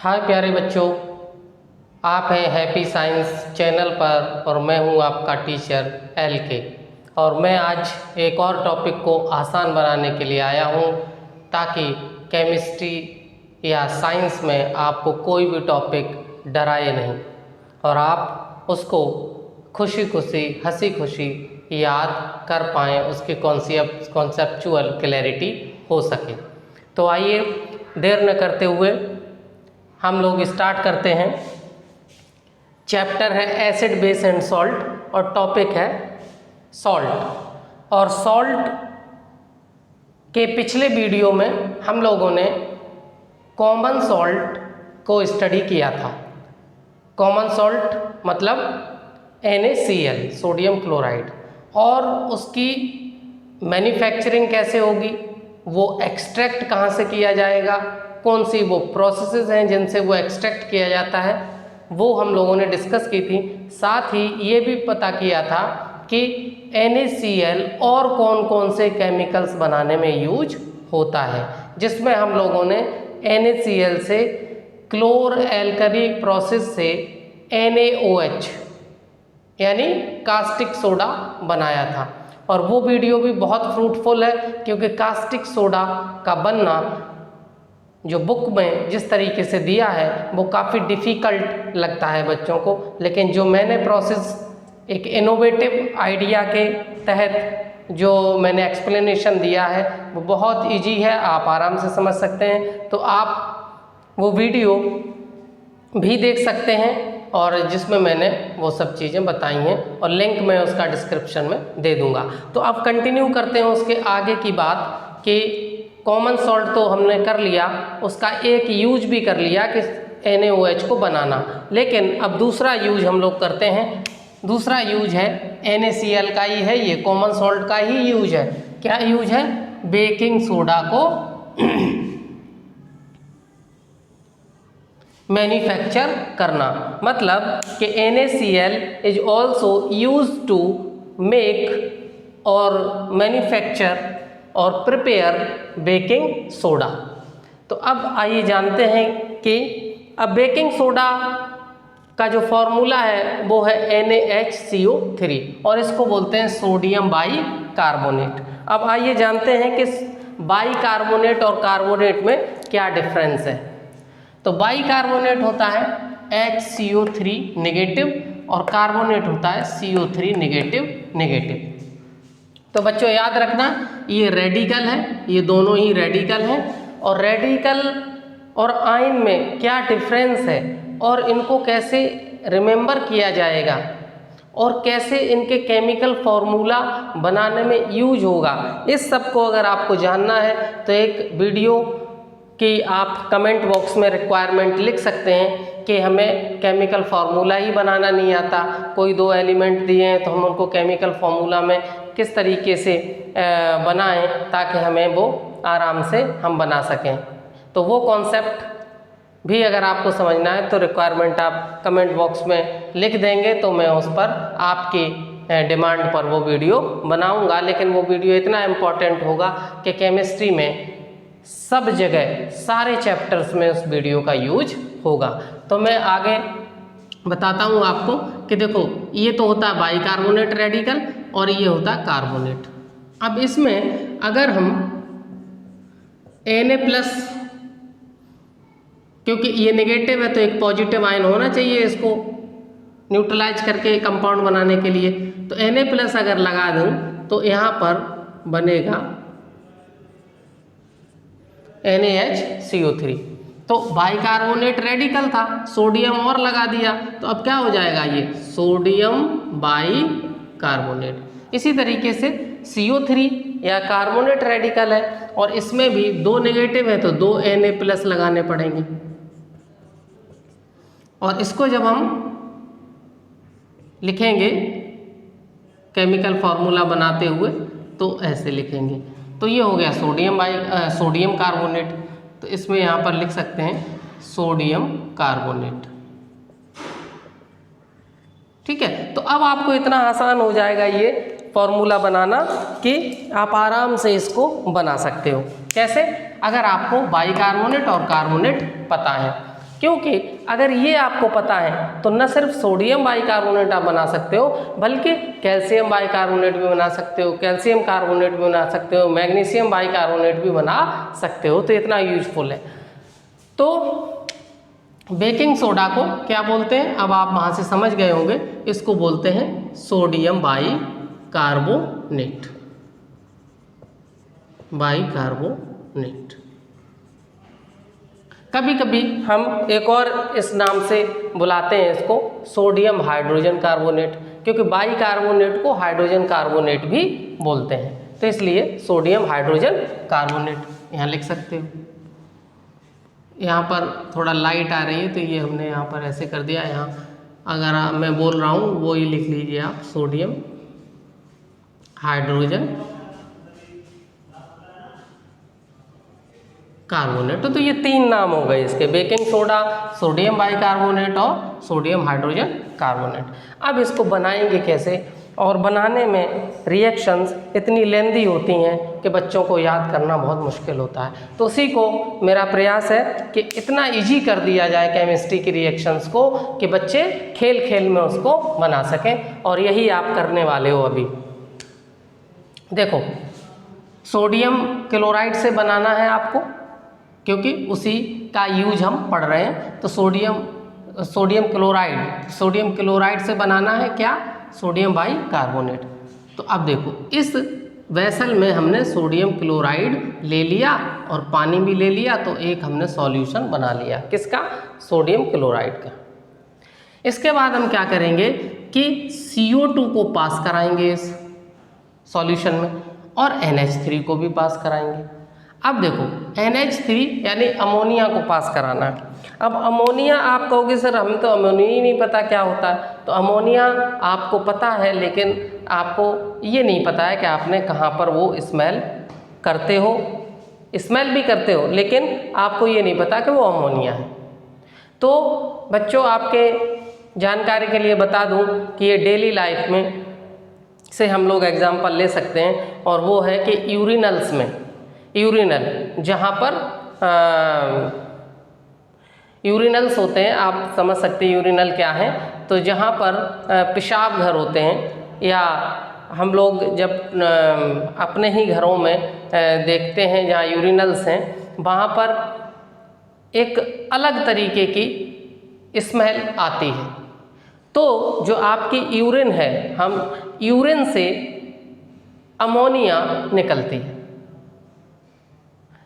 हाय प्यारे बच्चों, आप हैं हैप्पी साइंस चैनल पर और मैं हूं आपका टीचर LK। और मैं आज एक और टॉपिक को आसान बनाने के लिए आया हूं ताकि केमिस्ट्री या साइंस में आपको कोई भी टॉपिक डराए नहीं और आप उसको खुशी खुशी हंसी खुशी याद कर पाएँ, उसकी कॉन्सेप्चुअल क्लैरिटी हो सके। तो आइए देर न करते हुए हम लोग स्टार्ट करते हैं। चैप्टर है एसिड बेस एंड सॉल्ट और टॉपिक है सॉल्ट। और सॉल्ट के पिछले वीडियो में हम लोगों ने कॉमन सॉल्ट को स्टडी किया था। कॉमन सॉल्ट मतलब NaCl सोडियम क्लोराइड, और उसकी मैन्युफैक्चरिंग कैसे होगी, वो एक्सट्रैक्ट कहाँ से किया जाएगा, कौन सी वो प्रोसेसेस हैं जिनसे वो एक्सट्रैक्ट किया जाता है, वो हम लोगों ने डिस्कस की थी। साथ ही ये भी पता किया था कि NaCl और कौन कौन से केमिकल्स बनाने में यूज होता है, जिसमें हम लोगों ने NaCl से क्लोर एल्कली प्रोसेस से NaOH यानी कास्टिक सोडा बनाया था। और वो वीडियो भी बहुत फ्रूटफुल है क्योंकि कास्टिक सोडा का बनना जो बुक में जिस तरीके से दिया है वो काफ़ी डिफ़िकल्ट लगता है बच्चों को, लेकिन जो मैंने प्रोसेस एक इनोवेटिव आइडिया के तहत जो मैंने एक्सप्लेनेशन दिया है वो बहुत इजी है, आप आराम से समझ सकते हैं। तो आप वो वीडियो भी देख सकते हैं और जिसमें मैंने वो सब चीज़ें बताई हैं और लिंक मैं उसका डिस्क्रिप्शन में दे दूंगा। तो अब कंटिन्यू करते हैं उसके आगे की बात कि कॉमन सॉल्ट तो हमने कर लिया, उसका एक यूज भी कर लिया कि NaOH को बनाना, लेकिन अब दूसरा यूज हम लोग करते हैं। दूसरा यूज है NaCl का ही है, ये कॉमन सॉल्ट का ही यूज है। क्या यूज है? बेकिंग सोडा को मैन्युफैक्चर करना। मतलब कि NaCl is also use to make और मैन्युफैक्चर और प्रिपेयर बेकिंग सोडा। तो अब आइए जानते हैं कि अब बेकिंग सोडा का जो फॉर्मूला है वो है NaHCO3 और इसको बोलते हैं सोडियम बाई कार्बोनेट। अब आइए जानते हैं कि बाई कार्बोनेट और कार्बोनेट में क्या डिफरेंस है। तो बाई कार्बोनेट होता है HCO3 नेगेटिव और कार्बोनेट होता है CO3 नेगेटिव। तो बच्चों याद रखना, ये रेडिकल है, ये दोनों ही रेडिकल हैं, और रेडिकल और आयन में क्या डिफरेंस है और इनको कैसे रिमेंबर किया जाएगा और कैसे इनके केमिकल फॉर्मूला बनाने में यूज होगा, इस सब को अगर आपको जानना है तो एक वीडियो कि आप कमेंट बॉक्स में रिक्वायरमेंट लिख सकते हैं कि हमें केमिकल फार्मूला ही बनाना नहीं आता, कोई दो एलिमेंट दिए हैं तो हम उनको केमिकल फार्मूला में किस तरीके से बनाएं ताकि हमें वो आराम से हम बना सकें। तो वो कॉन्सेप्ट भी अगर आपको समझना है तो रिक्वायरमेंट आप कमेंट बॉक्स में लिख देंगे तो मैं उस पर आपकी डिमांड पर वो वीडियो बनाऊंगा। लेकिन वो वीडियो इतना इम्पोर्टेंट होगा कि केमिस्ट्री में सब जगह सारे चैप्टर्स में उस वीडियो का यूज होगा। तो मैं आगे बताता हूँ आपको कि देखो ये तो होता है बाइकार्बोनेट रेडिकल और ये होता है कार्बोनेट। अब इसमें अगर हम Na+, क्योंकि ये नेगेटिव है तो एक पॉजिटिव आयन होना चाहिए इसको न्यूट्रलाइज करके कंपाउंड बनाने के लिए, तो Na+ अगर लगा दूँ तो यहाँ पर बनेगा NaHCO3। तो बाइकार्बोनेट रेडिकल था, सोडियम और लगा दिया तो अब क्या हो जाएगा, ये सोडियम बाई कार्बोनेट। इसी तरीके से CO3 या कार्बोनेट रेडिकल है और इसमें भी दो नेगेटिव है तो दो Na+ लगाने पड़ेंगे। और इसको जब हम लिखेंगे केमिकल फॉर्मूला बनाते हुए तो ऐसे लिखेंगे। तो ये हो गया सोडियम कार्बोनेट, तो इसमें यहाँ पर लिख सकते हैं सोडियम कार्बोनेट। ठीक है, तो अब आपको इतना आसान हो जाएगा ये फॉर्मूला बनाना कि आप आराम से इसको बना सकते हो। कैसे? अगर आपको बाइकार्बोनेट और कार्बोनेट पता है। क्योंकि अगर ये आपको पता है तो न सिर्फ सोडियम बाइकार्बोनेट आप बना सकते हो, बल्कि कैल्शियम बाइकार्बोनेट भी बना सकते हो, कैल्शियम कार्बोनेट भी बना सकते हो, मैग्नीशियम बाइकार्बोनेट भी बना सकते हो। तो इतना यूजफुल है। तो बेकिंग सोडा को क्या बोलते हैं, अब आप वहाँ से समझ गए होंगे, इसको बोलते हैं सोडियम बाइकार्बोनेट। बाइकार्बोनेट। कभी कभी हम एक और इस नाम से बुलाते हैं इसको, सोडियम हाइड्रोजन कार्बोनेट, क्योंकि बाइकार्बोनेट को हाइड्रोजन कार्बोनेट भी बोलते हैं, तो इसलिए सोडियम हाइड्रोजन कार्बोनेट यहाँ लिख सकते हो। यहाँ पर थोड़ा लाइट आ रही है तो ये हमने यहाँ पर ऐसे कर दिया। यहाँ अगर मैं बोल रहा हूँ वो ही लिख लीजिए आप, सोडियम हाइड्रोजन कार्बोनेट। तो ये 3 नाम हो गए इसके, बेकिंग सोडा, सोडियम बाइकार्बोनेट और सोडियम हाइड्रोजन कार्बोनेट। अब इसको बनाएंगे कैसे, और बनाने में रिएक्शंस इतनी लेंदी होती हैं कि बच्चों को याद करना बहुत मुश्किल होता है। तो उसी को मेरा प्रयास है कि इतना इजी कर दिया जाए केमिस्ट्री की रिएक्शंस को कि बच्चे खेल खेल में उसको बना सकें, और यही आप करने वाले हो अभी। देखो, सोडियम क्लोराइड से बनाना है आपको, क्योंकि उसी का यूज हम पढ़ रहे हैं। तो सोडियम क्लोराइड से बनाना है क्या, सोडियम बाइकार्बोनेट। तो अब देखो, इस वेसल में हमने सोडियम क्लोराइड ले लिया और पानी भी ले लिया, तो एक हमने सॉल्यूशन बना लिया, किसका, सोडियम क्लोराइड का। इसके बाद हम क्या करेंगे कि CO2 को पास कराएंगे इस सॉल्यूशन में, और NH3 को भी पास कराएंगे। अब देखो, NH3 यानी अमोनिया को पास कराना है। अब अमोनिया आप कहोगे सर हमें तो अमोनिया ही नहीं पता क्या होता है। तो अमोनिया आपको पता है, लेकिन आपको ये नहीं पता है कि आपने कहाँ पर वो स्मेल करते हो, स्मेल भी करते हो, लेकिन आपको ये नहीं पता कि वो अमोनिया है। तो बच्चों, आपके जानकारी के लिए बता दूं कि ये डेली लाइफ में से हम लोग एग्जाम्पल ले सकते हैं, और वो है कि यूरिनल्स में, यूरिनल जहाँ पर यूरिनल्स होते हैं, आप समझ सकते हैं यूरिनल क्या है। तो जहाँ पर पेशाब घर होते हैं, या हम लोग जब अपने ही घरों में देखते हैं जहाँ यूरिनल्स हैं, वहाँ पर एक अलग तरीके की स्मेल आती है। तो जो आपकी यूरिन है, हम यूरिन से अमोनिया निकलती है।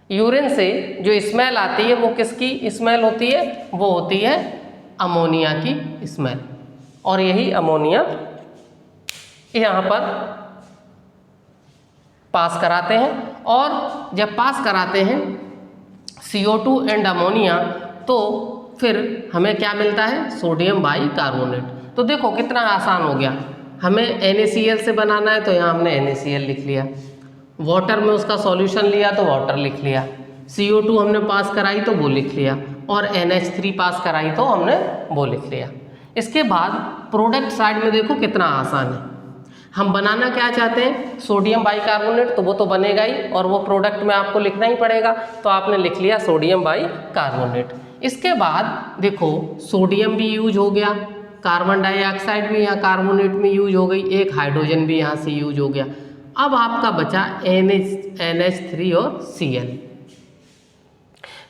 यूरिन से जो स्मेल आती है वो किसकी स्मेल होती है, वो होती है अमोनिया की स्मेल। और यही अमोनिया यहाँ पर पास कराते हैं, और जब पास कराते हैं CO2 एंड अमोनिया, तो फिर हमें क्या मिलता है, सोडियम बाइकार्बोनेट। तो देखो कितना आसान हो गया, हमें NaCl से बनाना है तो यहाँ हमने NaCl लिख लिया, वाटर में उसका सॉल्यूशन लिया तो वाटर लिख लिया, CO2 हमने पास कराई तो वो लिख लिया, और NH3 पास कराई तो हमने वो लिख लिया। इसके बाद प्रोडक्ट साइड में देखो कितना आसान है। हम बनाना क्या चाहते हैं, सोडियम बाइकार्बोनेट, तो वो तो बनेगा ही, और वो प्रोडक्ट में आपको लिखना ही पड़ेगा, तो आपने लिख लिया सोडियम बाइकार्बोनेट। इसके बाद देखो, सोडियम भी यूज हो गया, कार्बन डाइऑक्साइड भी यहाँ कार्बोनेट में यूज हो गई, एक हाइड्रोजन भी यहाँ से यूज हो गया। अब आपका बचा NH3 और Cl।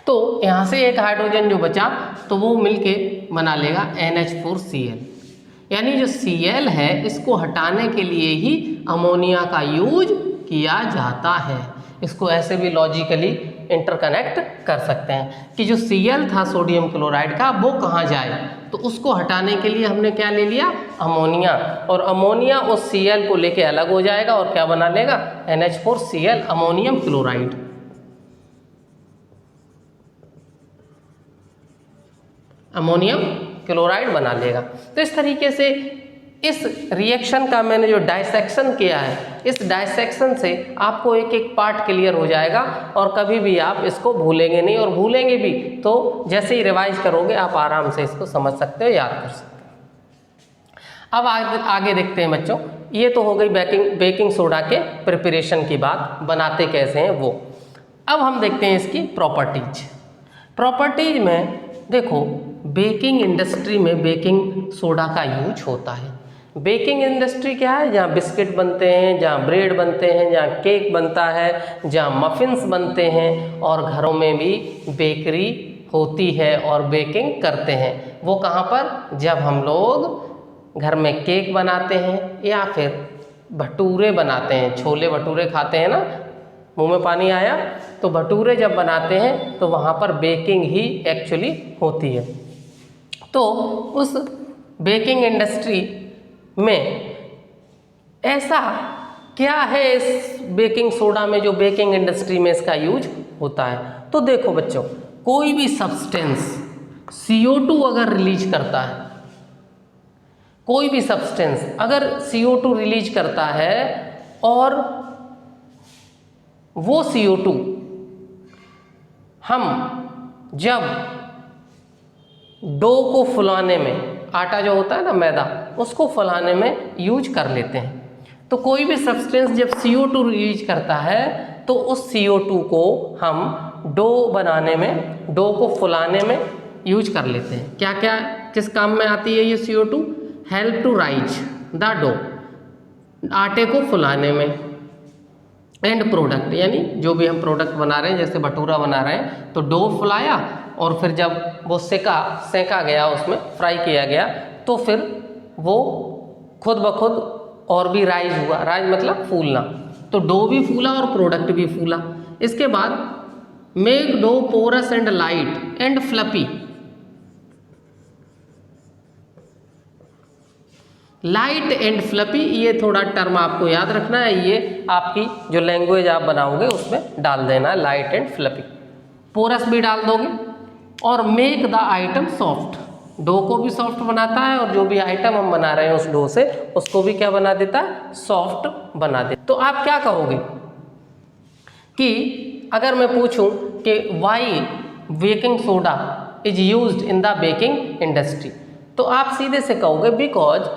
तो यहाँ से एक हाइड्रोजन जो बचा तो वो मिलके बना लेगा NH4Cl। यानी जो Cl है इसको हटाने के लिए ही अमोनिया का यूज किया जाता है। इसको ऐसे भी लॉजिकली इंटरकनेक्ट कर सकते हैं कि जो Cl था सोडियम क्लोराइड का, वो कहाँ जाए, तो उसको हटाने के लिए हमने क्या ले लिया, अमोनिया, और अमोनिया उस Cl को लेके अलग हो जाएगा और क्या बना लेगा, NH4Cl ammonium chloride. Ammonium chloride बना लेगा। तो इस तरीके से इस रिएक्शन का मैंने जो डायसेक्शन किया है, इस डायसेक्शन से आपको एक एक पार्ट क्लियर हो जाएगा, और कभी भी आप इसको भूलेंगे नहीं, और भूलेंगे भी तो जैसे ही रिवाइज करोगे आप आराम से इसको समझ सकते हो, याद कर सकते हो। अब आगे देखते हैं बच्चों, ये तो हो गई बेकिंग सोडा के प्रिपरेशन की बात, बनाते कैसे हैं वो। अब हम देखते हैं इसकी प्रॉपर्टीज। प्रॉपर्टीज में देखो बेकिंग इंडस्ट्री में बेकिंग सोडा का यूज होता है। बेकिंग इंडस्ट्री क्या है? जहाँ बिस्किट बनते हैं, जहाँ ब्रेड बनते हैं, जहाँ केक बनता है, जहाँ मफिन्स बनते हैं, और घरों में भी बेकरी होती है और बेकिंग करते हैं। वो कहाँ पर? जब हम लोग घर में केक बनाते हैं या फिर भटूरे बनाते हैं, छोले भटूरे खाते हैं ना, मुंह में पानी आया, तो भटूरे जब बनाते हैं तो वहाँ पर बेकिंग ही एक्चुअली होती है। तो उस बेकिंग इंडस्ट्री में ऐसा क्या है इस बेकिंग सोडा में जो बेकिंग इंडस्ट्री में इसका यूज होता है? तो देखो बच्चों, कोई भी सब्सटेंस CO2 अगर रिलीज करता है, कोई भी सब्सटेंस अगर CO2 रिलीज करता है और वो CO2 हम जब डो को फुलाने में, आटा जो होता है ना, मैदा, उसको फुलाने में यूज कर लेते हैं। तो कोई भी सब्सटेंस जब CO2 रिलीज करता है तो उस CO2 को हम डो बनाने में, डो को फुलाने में यूज कर लेते हैं। क्या क्या किस काम में आती है ये CO2? Help to rise the dough, आटे को फुलाने में, एंड प्रोडक्ट, यानी जो भी हम प्रोडक्ट बना रहे हैं, जैसे भटूरा बना रहे हैं तो डो फुलाया और फिर जब वो सेका गया, उसमें फ्राई किया गया, तो फिर वो खुद ब खुद और भी राइज हुआ। राइज मतलब फूलना, तो डो भी फूला और प्रोडक्ट भी फूला। इसके बाद make dough porous and light and fluffy. Light and fluffy, ये थोड़ा टर्म आपको याद रखना है, ये आपकी जो लैंग्वेज आप बनाओगे उसमें डाल देना है, लाइट एंड फ्लफी। पोरस भी डाल दोगे। और make the item soft, dough को भी सॉफ्ट बनाता है और जो भी आइटम हम बना रहे हैं उस डो से, उसको भी क्या बना देता है? सॉफ्ट बना दे। तो आप क्या कहोगे कि अगर मैं पूछूं कि why baking soda is used in the baking industry, तो आप सीधे से कहोगे बिकॉज